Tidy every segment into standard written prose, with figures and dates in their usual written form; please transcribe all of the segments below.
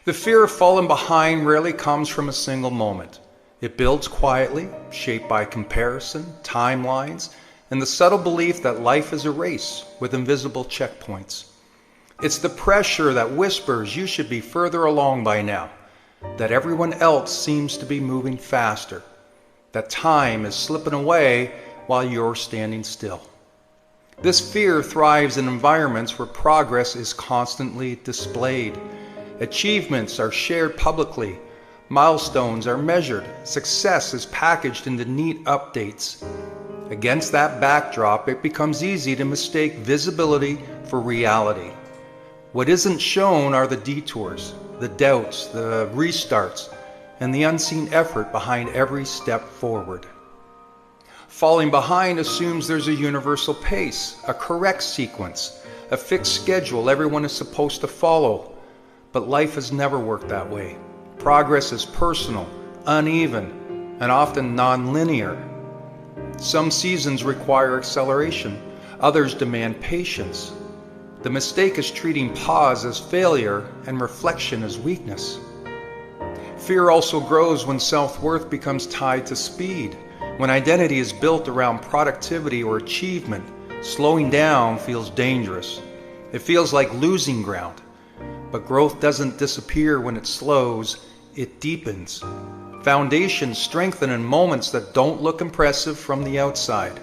The fear of falling behind rarely comes from a single moment. It builds quietly, shaped by comparison, timelines, and the subtle belief that life is a race with invisible checkpoints. It's the pressure that whispers you should be further along by now, that everyone else seems to be moving faster, that time is slipping away while you're standing still. This fear thrives in environments where progress is constantly displayed. Achievements are shared publicly, milestones are measured, success is packaged into neat updates. Against that backdrop, it becomes easy to mistake visibility for reality. What isn't shown are the detours, the doubts, the restarts, and the unseen effort behind every step forward. Falling behind assumes there's a universal pace, a correct sequence, a fixed schedule everyone is supposed to follow. But life has never worked that way. Progress is personal, uneven, and often non-linear. Some seasons require acceleration, others demand patience. The mistake is treating pause as failure and reflection as weakness. Fear also grows when self-worth becomes tied to speed. When identity is built around productivity or achievement, slowing down feels dangerous. It feels like losing ground. But growth doesn't disappear when it slows, it deepens. Foundations strengthen in moments that don't look impressive from the outside.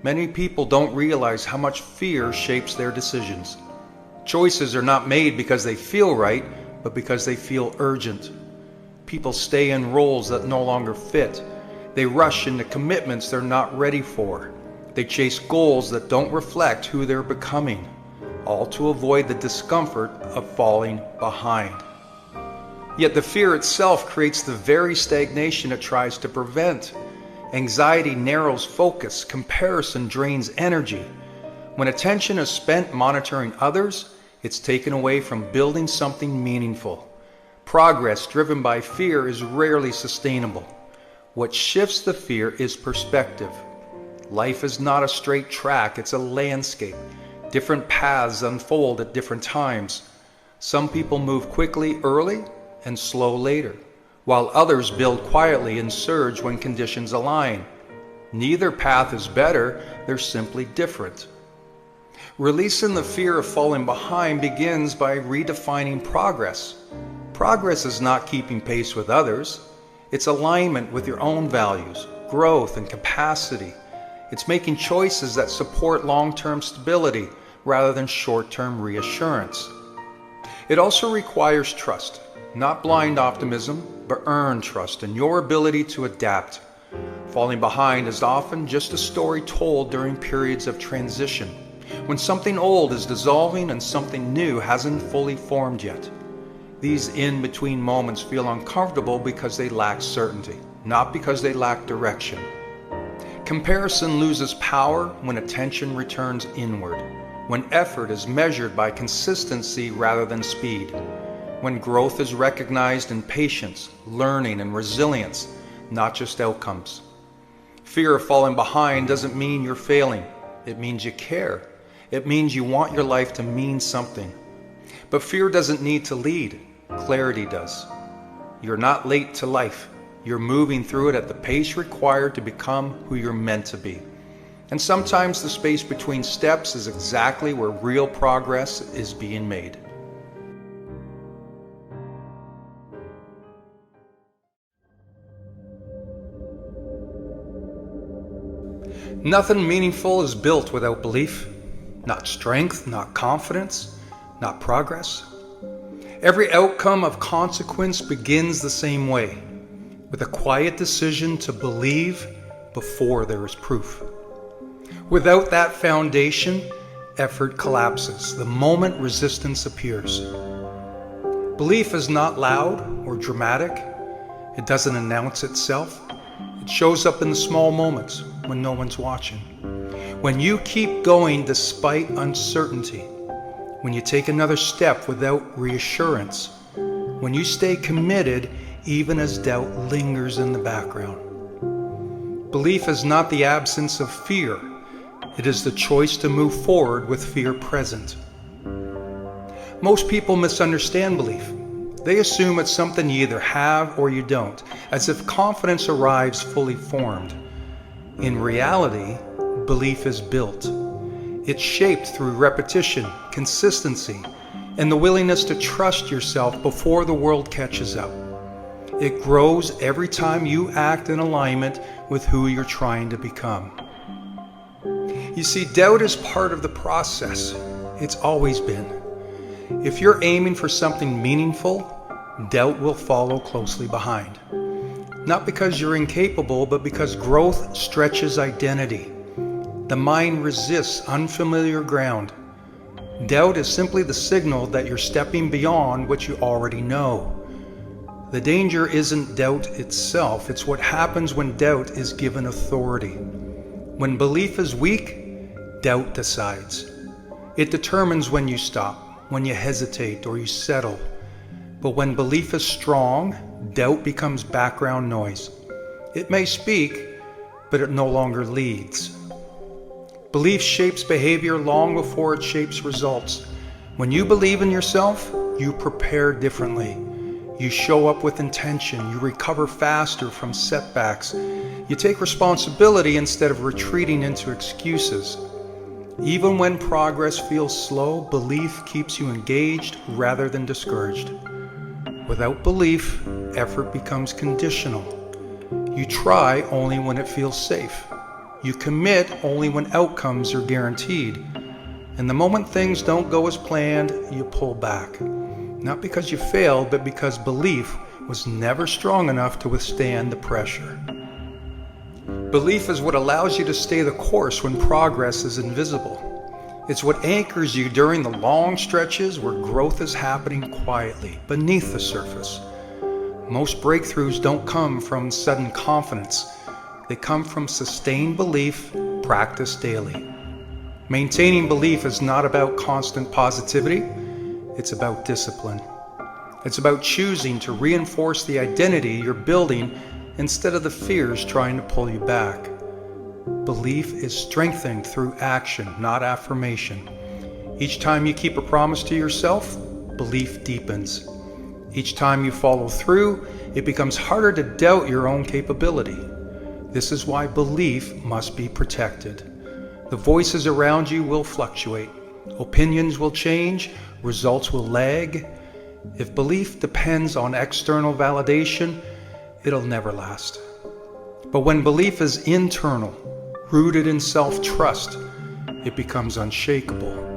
Many people don't realize how much fear shapes their decisions. Choices are not made because they feel right, but because they feel urgent. People stay in roles that no longer fit. They rush into commitments they're not ready for. They chase goals that don't reflect who they're becoming, all to avoid the discomfort of falling behind. Yet the fear itself creates the very stagnation it tries to prevent. Anxiety narrows focus, comparison drains energy. When attention is spent monitoring others, it's taken away from building something meaningful. Progress driven by fear is rarely sustainable. What shifts the fear is perspective. Life is not a straight track, it's a landscape. Different paths unfold at different times. Some people move quickly early and slow later, while others build quietly and surge when conditions align. Neither path is better, they're simply different. Releasing the fear of falling behind begins by redefining progress. Progress is not keeping pace with others. It's alignment with your own values, growth, and capacity. It's making choices that support long-term stability rather than short-term reassurance. It also requires trust, not blind optimism, but earned trust in your ability to adapt. Falling behind is often just a story told during periods of transition, when something old is dissolving and something new hasn't fully formed yet. These in-between moments feel uncomfortable because they lack certainty, not because they lack direction. Comparison loses power when attention returns inward, when effort is measured by consistency rather than speed, when growth is recognized in patience, learning, and resilience, not just outcomes. Fear of falling behind doesn't mean you're failing. It means you care. It means you want your life to mean something. But fear doesn't need to lead. Clarity does. You're not late to life. You're moving through it at the pace required to become who you're meant to be. And sometimes the space between steps is exactly where real progress is being made. Nothing meaningful is built without belief. Not strength, not confidence, not progress. Every outcome of consequence begins the same way, with a quiet decision to believe before there is proof. Without that foundation, effort collapses the moment resistance appears. Belief is not loud or dramatic. It doesn't announce itself. It shows up in the small moments when no one's watching. When you keep going despite uncertainty, when you take another step without reassurance, when you stay committed even as doubt lingers in the background. Belief is not the absence of fear. It is the choice to move forward with fear present. Most people misunderstand belief. They assume it's something you either have or you don't, as if confidence arrives fully formed. In reality, belief is built. It's shaped through repetition, consistency, and the willingness to trust yourself before the world catches up. It grows every time you act in alignment with who you're trying to become. You see, doubt is part of the process. It's always been. If you're aiming for something meaningful, doubt will follow closely behind. Not because you're incapable, but because growth stretches identity. The mind resists unfamiliar ground. Doubt is simply the signal that you're stepping beyond what you already know. The danger isn't doubt itself, it's what happens when doubt is given authority. When belief is weak, doubt decides. It determines when you stop, when you hesitate, or you settle. But when belief is strong, doubt becomes background noise. It may speak, but it no longer leads. Belief shapes behavior long before it shapes results. When you believe in yourself, you prepare differently. You show up with intention. You recover faster from setbacks. You take responsibility instead of retreating into excuses. Even when progress feels slow, belief keeps you engaged rather than discouraged. Without belief, effort becomes conditional. You try only when it feels safe. You commit only when outcomes are guaranteed. And the moment things don't go as planned, you pull back. Not because you failed, but because belief was never strong enough to withstand the pressure. Belief is what allows you to stay the course when progress is invisible. It's what anchors you during the long stretches where growth is happening quietly, beneath the surface. Most breakthroughs don't come from sudden confidence. They come from sustained belief, practiced daily. Maintaining belief is not about constant positivity. It's about discipline. It's about choosing to reinforce the identity you're building instead of the fears trying to pull you back. Belief is strengthened through action, not affirmation. Each time you keep a promise to yourself, belief deepens. Each time you follow through, it becomes harder to doubt your own capability. This is why belief must be protected. The voices around you will fluctuate. Opinions will change. Results will lag. If belief depends on external validation, it'll never last. But when belief is internal, rooted in self-trust, it becomes unshakable.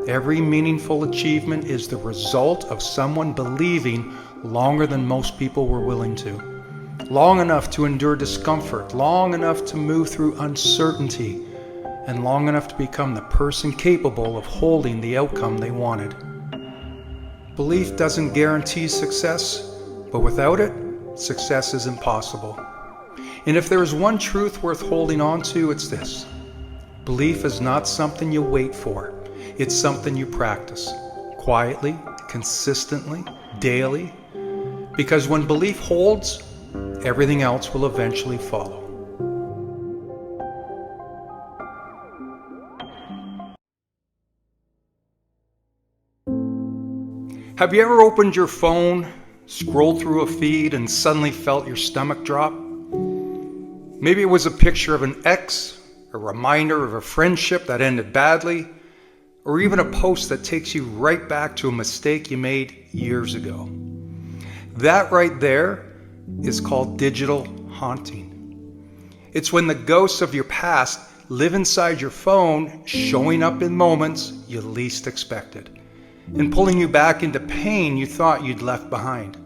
Every meaningful achievement is the result of someone believing longer than most people were willing to. Long enough to endure discomfort, long enough to move through uncertainty, and long enough to become the person capable of holding the outcome they wanted. Belief doesn't guarantee success, but without it, success is impossible. And if there is one truth worth holding on to, it's this. Belief is not something you wait for. It's something you practice, quietly, consistently, daily. Because when belief holds, everything else will eventually follow. Have you ever opened your phone, scrolled through a feed, and suddenly felt your stomach drop? Maybe it was a picture of an ex, a reminder of a friendship that ended badly, or even a post that takes you right back to a mistake you made years ago. That right there is called digital haunting. It's when the ghosts of your past live inside your phone, showing up in moments you least expected, and pulling you back into pain you thought you'd left behind.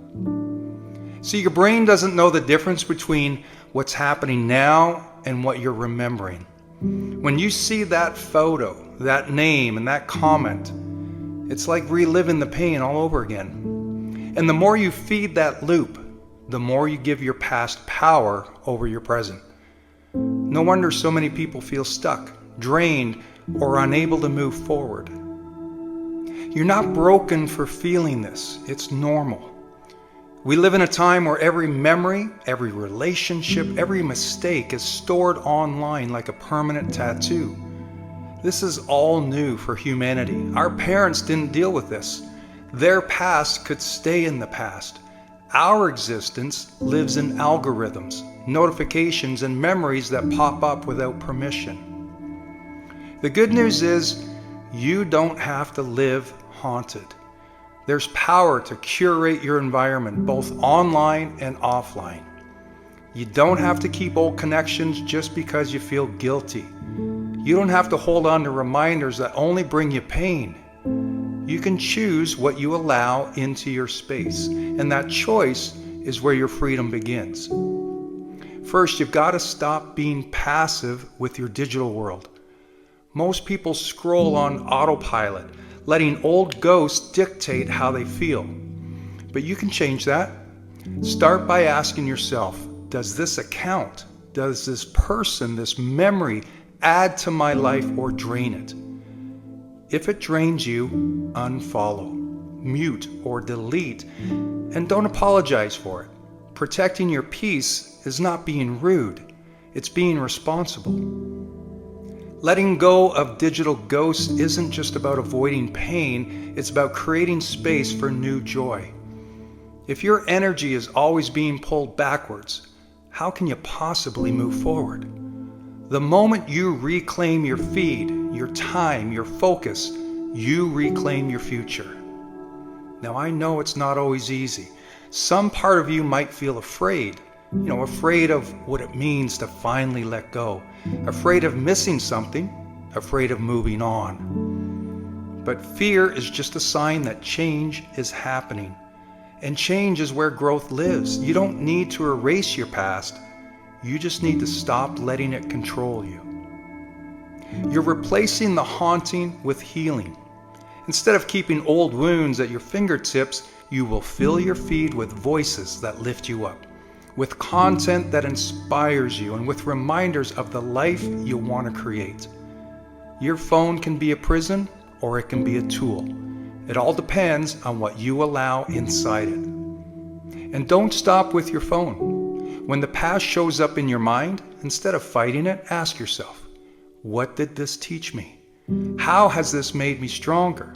See, your brain doesn't know the difference between what's happening now and what you're remembering. When you see that photo, that name, and that comment, it's like reliving the pain all over again. And the more you feed that loop, the more you give your past power over your present. No wonder so many people feel stuck, drained, or unable to move forward. You're not broken for feeling this. It's normal. We live in a time where every memory, every relationship, every mistake is stored online like a permanent tattoo. This is all new for humanity. Our parents didn't deal with this. Their past could stay in the past. Our existence lives in algorithms, notifications, and memories that pop up without permission. The good news is you don't have to live haunted. There's power to curate your environment, both online and offline. You don't have to keep old connections just because you feel guilty. You don't have to hold on to reminders that only bring you pain. You can choose what you allow into your space, and that choice is where your freedom begins. First, you've got to stop being passive with your digital world. Most people scroll on autopilot, letting old ghosts dictate how they feel. But you can change that. Start by asking yourself, does this account, does this person, this memory add to my life or drain it? If it drains you, unfollow, mute, or delete, and don't apologize for it. Protecting your peace is not being rude, it's being responsible. Letting go of digital ghosts isn't just about avoiding pain, it's about creating space for new joy. If your energy is always being pulled backwards, how can you possibly move forward? The moment you reclaim your feed, your time, your focus, you reclaim your future. Now, I know it's not always easy. Some part of you might feel afraid, afraid of what it means to finally let go, afraid of missing something, afraid of moving on. But fear is just a sign that change is happening. And change is where growth lives. You don't need to erase your past. You just need to stop letting it control you. You're replacing the haunting with healing. Instead of keeping old wounds at your fingertips, you will fill your feed with voices that lift you up, with content that inspires you, and with reminders of the life you want to create. Your phone can be a prison, or it can be a tool. It all depends on what you allow inside it. And don't stop with your phone. When the past shows up in your mind, instead of fighting it, ask yourself, what did this teach me? How has this made me stronger?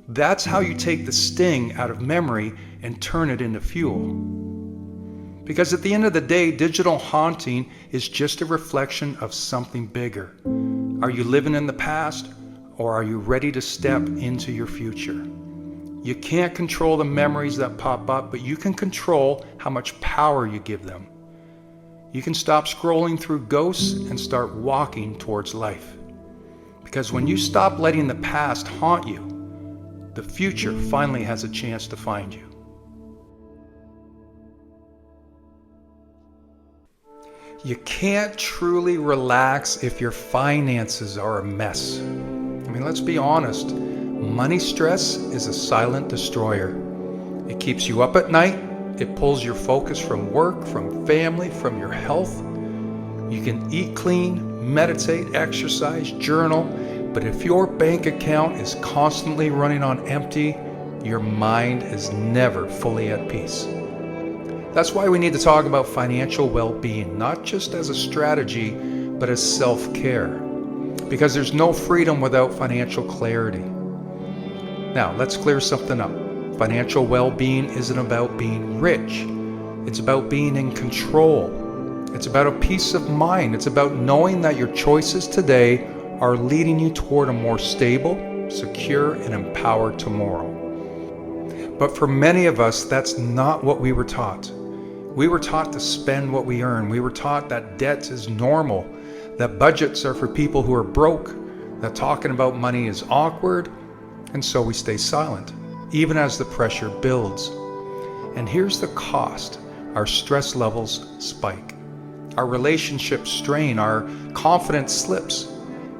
That's how you take the sting out of memory and turn it into fuel. Because at the end of the day, digital haunting is just a reflection of something bigger. Are you living in the past, or are you ready to step into your future? You can't control the memories that pop up, but you can control how much power you give them. You can stop scrolling through ghosts and start walking towards life. Because when you stop letting the past haunt you, the future finally has a chance to find you. You can't truly relax if your finances are a mess. Let's be honest. Money stress is a silent destroyer. It keeps you up at night. It pulls your focus from work, from family, from your health. You can eat clean, meditate, exercise, journal, but if your bank account is constantly running on empty, your mind is never fully at peace. That's why we need to talk about financial well-being, not just as a strategy, but as self-care. Because there's no freedom without financial clarity. Now, let's clear something up. Financial well-being isn't about being rich. It's about being in control. It's about a peace of mind. It's about knowing that your choices today are leading you toward a more stable, secure, and empowered tomorrow. But for many of us, that's not what we were taught. We were taught to spend what we earn. We were taught that debt is normal, that budgets are for people who are broke, that talking about money is awkward, and so we stay silent, even as the pressure builds. And here's the cost. Our stress levels spike. Our relationships strain, our confidence slips,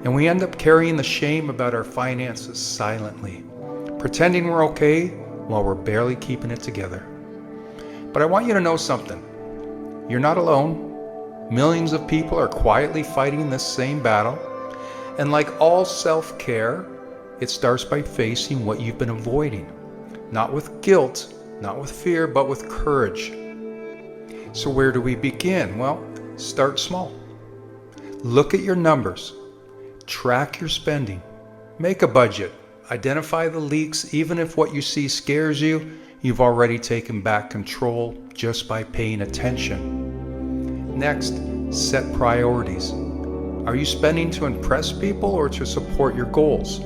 and we end up carrying the shame about our finances silently, pretending we're okay while we're barely keeping it together. But I want you to know something. You're not alone. Millions of people are quietly fighting this same battle. And like all self-care, it starts by facing what you've been avoiding. Not with guilt, not with fear, but with courage. So where do we begin? Well, start small. Look at your numbers. Track your spending. Make a budget, Identify the leaks. Even if what you see scares you, you've already taken back control just by paying attention. Next, set priorities. Are you spending to impress people or to support your goals?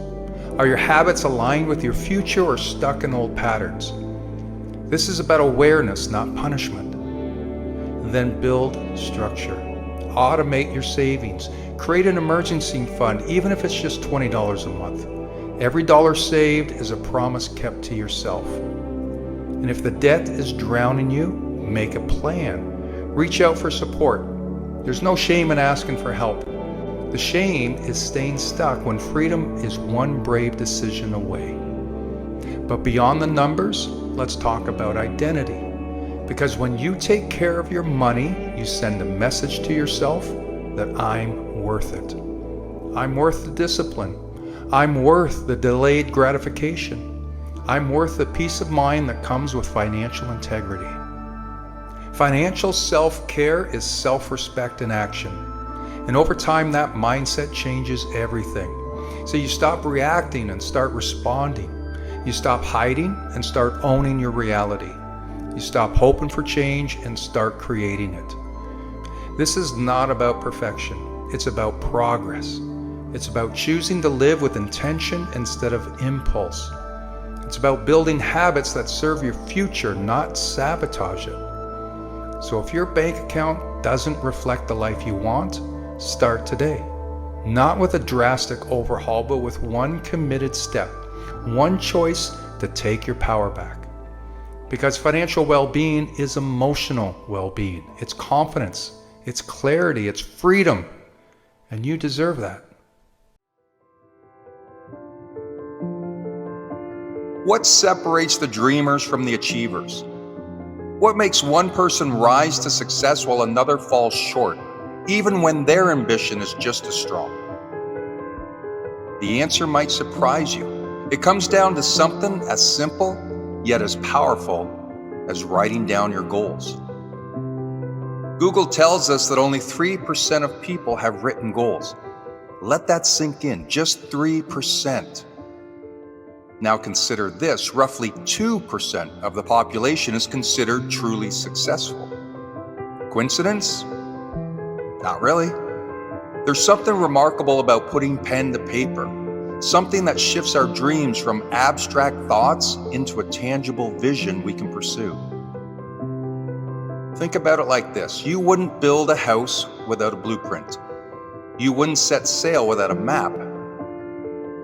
Are your habits aligned with your future or stuck in old patterns? This is about awareness, not punishment. Then build structure. Automate your savings. Create an emergency fund, even if it's just $20 a month. Every dollar saved is a promise kept to yourself. And if the debt is drowning you, make a plan. Reach out for support. There's no shame in asking for help. The shame is staying stuck when freedom is one brave decision away. But beyond the numbers, let's talk about identity. Because when you take care of your money, you send a message to yourself that I'm worth it. I'm worth the discipline. I'm worth the delayed gratification. I'm worth the peace of mind that comes with financial integrity. Financial self-care is self-respect in action. And over time, that mindset changes everything. So you stop reacting and start responding. You stop hiding and start owning your reality. You stop hoping for change and start creating it. This is not about perfection. It's about progress. It's about choosing to live with intention instead of impulse. It's about building habits that serve your future, not sabotage it. So if your bank account doesn't reflect the life you want, start today. Not with a drastic overhaul, but with one committed step, one choice to take your power back. Because financial well-being is emotional well-being. It's confidence, it's clarity, it's freedom, and you deserve that. What separates the dreamers from the achievers? What makes one person rise to success while another falls short, even when their ambition is just as strong? The answer might surprise you. It comes down to something as simple yet as powerful as writing down your goals. Google tells us that only 3% of people have written goals. Let that sink in, just 3%. Now consider this, roughly 2% of the population is considered truly successful. Coincidence? Not really. There's something remarkable about putting pen to paper, something that shifts our dreams from abstract thoughts into a tangible vision we can pursue. Think about it like this. You wouldn't build a house without a blueprint. You wouldn't set sail without a map.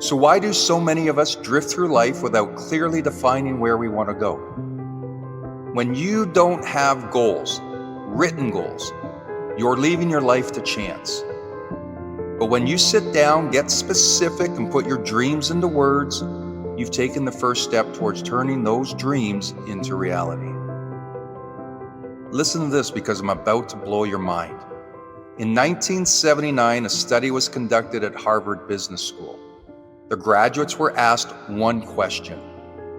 So why do so many of us drift through life without clearly defining where we want to go? When you don't have goals, written goals, you're leaving your life to chance. But when you sit down, get specific, and put your dreams into words, you've taken the first step towards turning those dreams into reality. Listen to this because I'm about to blow your mind. In 1979, a study was conducted at Harvard Business School. The graduates were asked one question: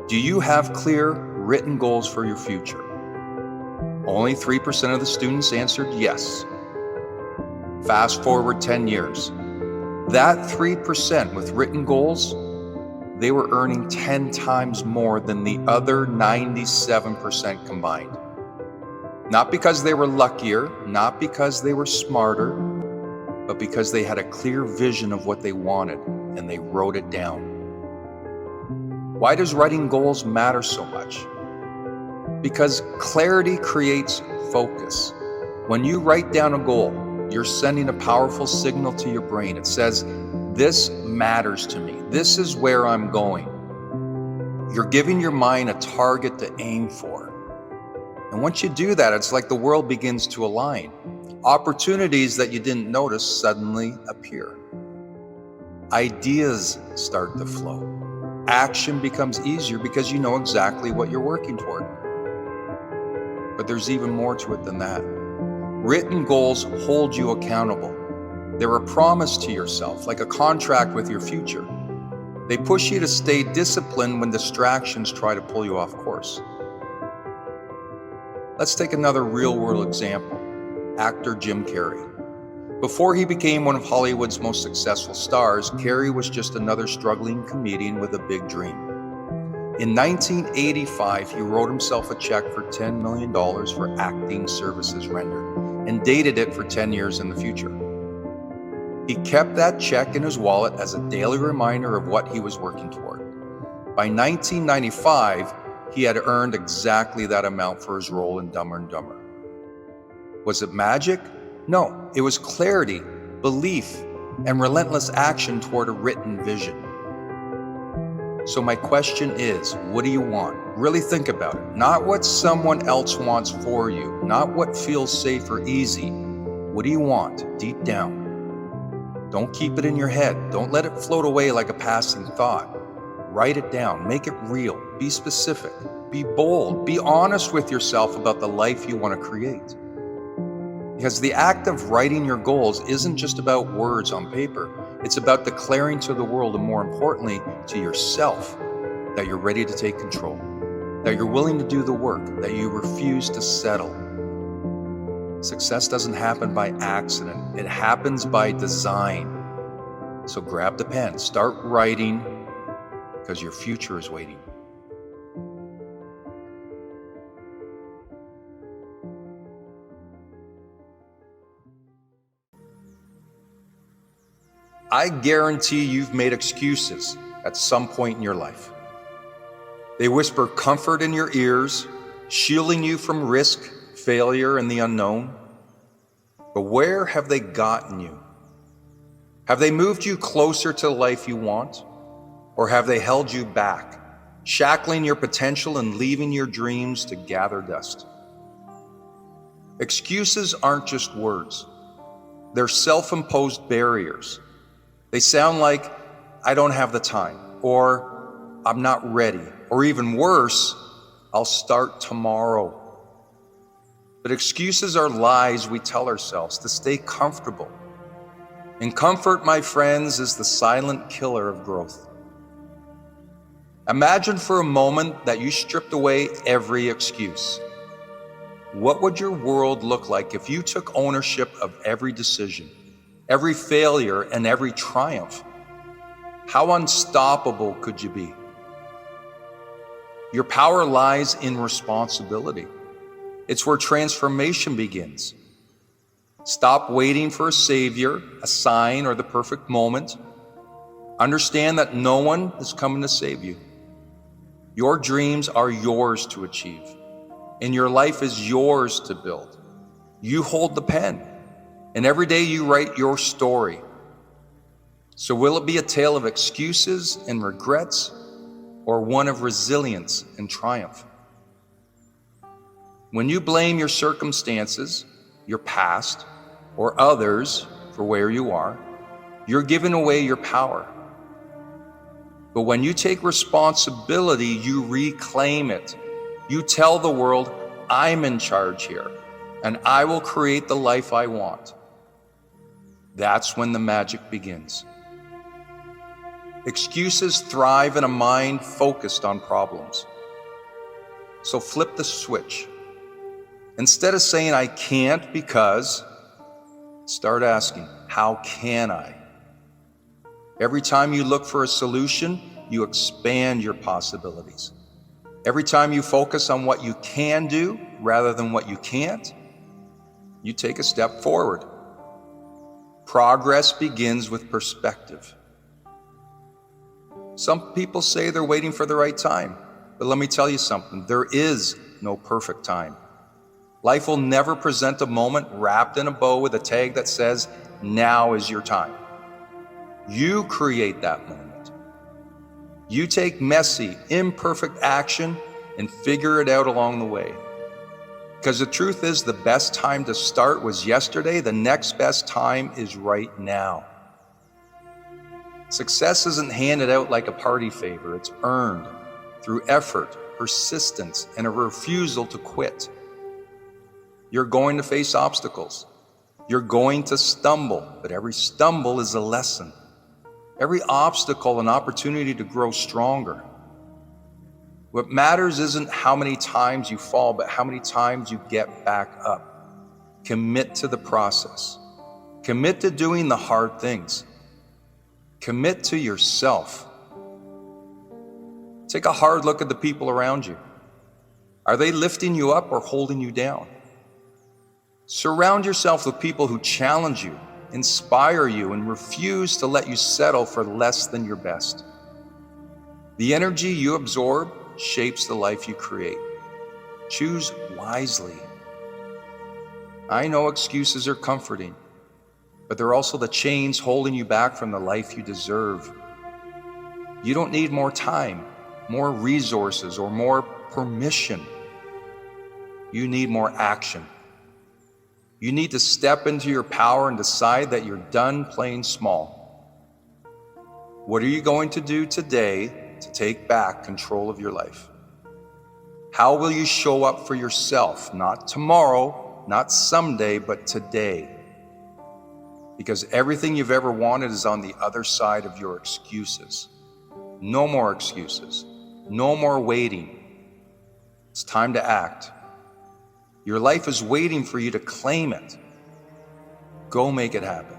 do you have clear, written goals for your future? Only 3% of the students answered yes. Fast forward 10 years. That 3% with written goals, they were earning 10 times more than the other 97% combined. Not because they were luckier, not because they were smarter, but because they had a clear vision of what they wanted and they wrote it down. Why does writing goals matter so much? Because clarity creates focus. When you write down a goal, you're sending a powerful signal to your brain. It says, this matters to me. This is where I'm going. You're giving your mind a target to aim for. And once you do that, it's like the world begins to align. Opportunities that you didn't notice suddenly appear. Ideas start to flow. Action becomes easier because you know exactly what you're working toward. But there's even more to it than that. Written goals hold you accountable. They're a promise to yourself, like a contract with your future. They push you to stay disciplined when distractions try to pull you off course. Let's take another real-world example. Actor Jim Carrey. Before he became one of Hollywood's most successful stars, Carey was just another struggling comedian with a big dream. In 1985, he wrote himself a check for $10 million for acting services rendered and dated it for 10 years in the future. He kept that check in his wallet as a daily reminder of what he was working toward. By 1995, he had earned exactly that amount for his role in Dumber and Dumber. Was it magic? No, it was clarity, belief, and relentless action toward a written vision. So my question is, what do you want? Really think about it. Not what someone else wants for you, not what feels safe or easy. What do you want deep down? Don't keep it in your head. Don't let it float away like a passing thought. Write it down, make it real, be specific, be bold, be honest with yourself about the life you want to create. Because the act of writing your goals isn't just about words on paper. It's about declaring to the world, and more importantly, to yourself, that you're ready to take control, that you're willing to do the work, that you refuse to settle. Success doesn't happen by accident. It happens by design. So grab the pen, start writing, because your future is waiting. I guarantee you've made excuses at some point in your life. They whisper comfort in your ears, shielding you from risk, failure, and the unknown. But where have they gotten you? Have they moved you closer to the life you want? Or have they held you back, shackling your potential and leaving your dreams to gather dust? Excuses aren't just words. They're self-imposed barriers. They sound like, I don't have the time, or I'm not ready, or even worse, I'll start tomorrow. But excuses are lies we tell ourselves to stay comfortable. And comfort, my friends, is the silent killer of growth. Imagine for a moment that you stripped away every excuse. What would your world look like if you took ownership of every decision, every failure, and every triumph? How unstoppable could you be? Your power lies in responsibility. It's where transformation begins. Stop waiting for a savior, a sign, or the perfect moment. Understand that no one is coming to save you. Your dreams are yours to achieve, and your life is yours to build. You hold the pen, and every day you write your story. So will it be a tale of excuses and regrets, or one of resilience and triumph? When you blame your circumstances, your past, or others for where you are, you're giving away your power. But when you take responsibility, you reclaim it. You tell the world, I'm in charge here, and I will create the life I want. That's when the magic begins. Excuses thrive in a mind focused on problems. So flip the switch. Instead of saying, I can't because, start asking, how can I? Every time you look for a solution, you expand your possibilities. Every time you focus on what you can do rather than what you can't, you take a step forward. Progress begins with perspective. Some people say they're waiting for the right time, but let me tell you something, there is no perfect time. Life will never present a moment wrapped in a bow with a tag that says, now is your time. You create that moment. You take messy, imperfect action and figure it out along the way. Because the truth is, the best time to start was yesterday. The next best time is right now. Success isn't handed out like a party favor. It's earned through effort, persistence, and a refusal to quit. You're going to face obstacles. You're going to stumble, but every stumble is a lesson. Every obstacle an opportunity to grow stronger. What matters isn't how many times you fall, but how many times you get back up. Commit to the process. Commit to doing the hard things. Commit to yourself. Take a hard look at the people around you. Are they lifting you up or holding you down? Surround yourself with people who challenge you, inspire you, and refuse to let you settle for less than your best. The energy you absorb shapes the life you create. Choose wisely. I know excuses are comforting, but they're also the chains holding you back from the life you deserve. You don't need more time, more resources, or more permission. You need more action. You need to step into your power and decide that you're done playing small. What are you going to do today to take back control of your life? How will you show up for yourself? Not tomorrow, not someday, but today. Because everything you've ever wanted is on the other side of your excuses. No more excuses. No more waiting. It's time to act. Your life is waiting for you to claim it. Go make it happen.